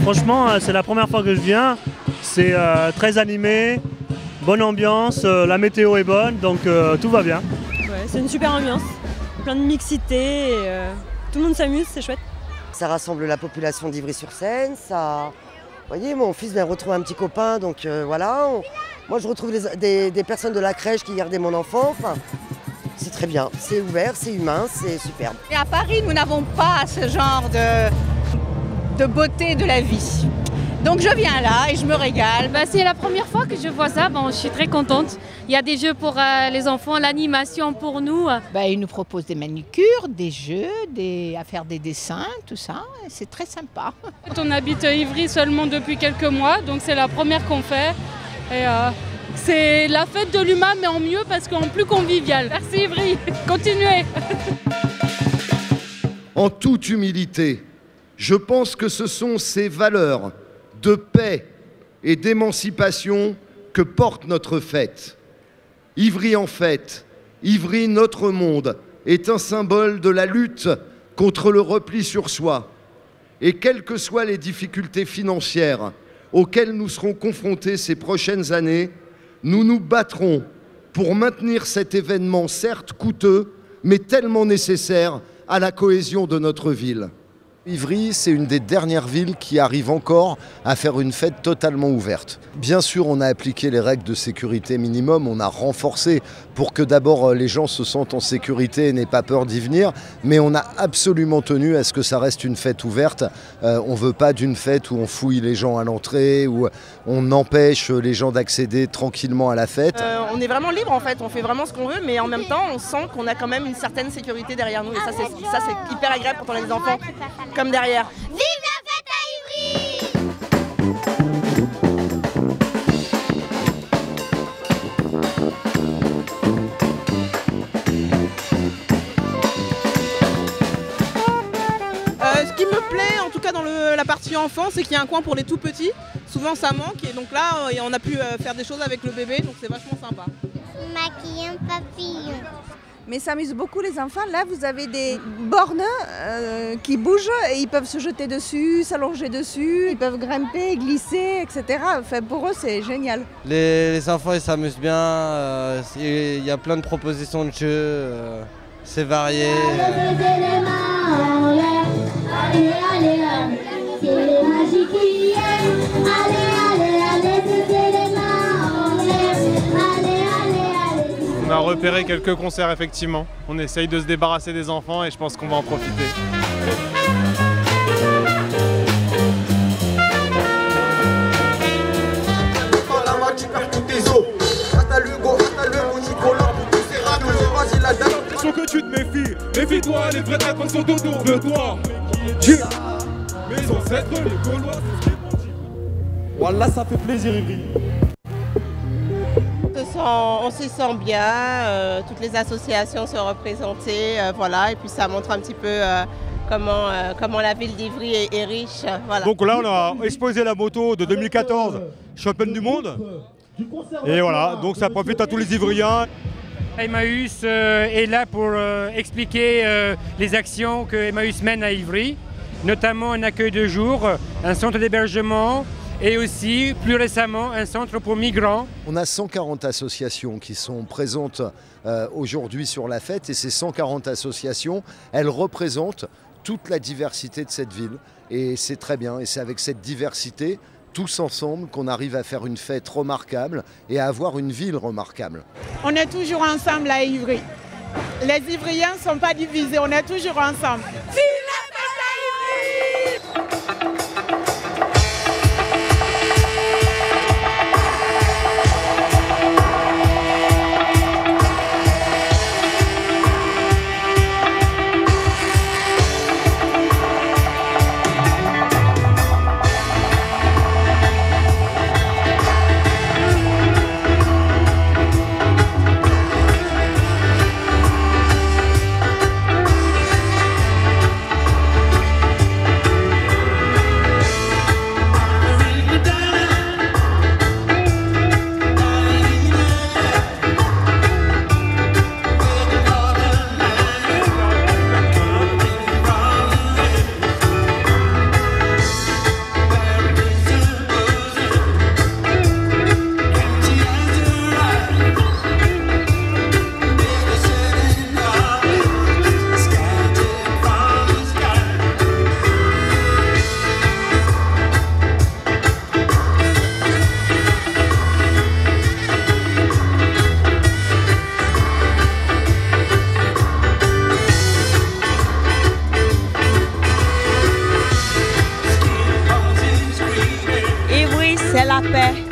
Franchement, c'est la première fois que je viens. C'est très animé, bonne ambiance, la météo est bonne, donc tout va bien. Ouais, c'est une super ambiance, plein de mixité, et, tout le monde s'amuse, c'est chouette. Ça rassemble la population d'Ivry-sur-Seine, ça... Vous voyez, mon fils vient retrouver un petit copain, donc voilà. Moi, je retrouve des personnes de la crèche qui gardaient mon enfant. Enfin, c'est très bien, c'est ouvert, c'est humain, c'est superbe. Et à Paris, nous n'avons pas ce genre de beauté de la vie. Donc je viens là et je me régale. C'est la première fois que je vois ça, je suis très contente. Il y a des jeux pour les enfants, l'animation pour nous. Ils nous proposent des manucures, des jeux, à faire des dessins, tout ça. C'est très sympa. On habite à Ivry seulement depuis quelques mois, donc c'est la première qu'on fait. Et c'est la fête de l'humain, mais en mieux parce qu'en plus convivial. Merci Ivry, continuez. En toute humilité, je pense que ce sont ces valeurs de paix et d'émancipation que porte notre fête. Ivry en fête, Ivry notre monde, est un symbole de la lutte contre le repli sur soi. Et quelles que soient les difficultés financières auxquelles nous serons confrontés ces prochaines années, nous nous battrons pour maintenir cet événement certes coûteux, mais tellement nécessaire à la cohésion de notre ville. Ivry, c'est une des dernières villes qui arrive encore à faire une fête totalement ouverte. Bien sûr, on a appliqué les règles de sécurité minimum, on a renforcé pour que d'abord les gens se sentent en sécurité et n'aient pas peur d'y venir, mais on a absolument tenu à ce que ça reste une fête ouverte. On ne veut pas d'une fête où on fouille les gens à l'entrée, où on empêche les gens d'accéder tranquillement à la fête. On est vraiment libre en fait, on fait vraiment ce qu'on veut, mais en même temps on sent qu'on a quand même une certaine sécurité derrière nous, et ça c'est hyper agréable quand on a des enfants comme derrière. Vive la fête à Ivry! Ce qui me plaît en tout cas dans la partie enfant, c'est qu'il y a un coin pour les tout petits. Souvent ça manque et donc là on a pu faire des choses avec le bébé, donc c'est vachement sympa. Maquiller un papillon. Mais ça amuse beaucoup les enfants. Là, vous avez des bornes qui bougent et ils peuvent se jeter dessus, s'allonger dessus, ils peuvent grimper, glisser, etc. Enfin, pour eux, c'est génial. Les enfants, ils s'amusent bien. Il y a plein de propositions de jeux. C'est varié. Allez, allez, allez, c'est les magiques qui aiment. Allez, allez, allez, c'est les mains en l'air. Allez, allez, allez. On a repéré quelques concerts effectivement. On essaye de se débarrasser des enfants et je pense qu'on va en profiter. Faut que tu te méfies, méfie-toi, les vrais dragons sont autour de toi. Mes ancêtres, les Gaulois, c'est ce qu'ils dit. Wallah, ça fait plaisir, Ivry. On se sent bien, toutes les associations sont représentées, voilà, et puis ça montre un petit peu comment la ville d'Ivry est riche. Voilà. Donc là, on a exposé la moto de 2014, championne du monde. Et voilà, donc ça profite à tous les Ivriens. Emmaüs est là pour expliquer les actions que Emmaüs mène à Ivry, notamment un accueil de jour, un centre d'hébergement et aussi, plus récemment, un centre pour migrants. On a 140 associations qui sont présentes aujourd'hui sur la fête et ces 140 associations, elles représentent toute la diversité de cette ville et c'est très bien et c'est avec cette diversité tous ensemble qu'on arrive à faire une fête remarquable et à avoir une ville remarquable. On est toujours ensemble à Ivry. Les Ivriens ne sont pas divisés, on est toujours ensemble. c'est la paix.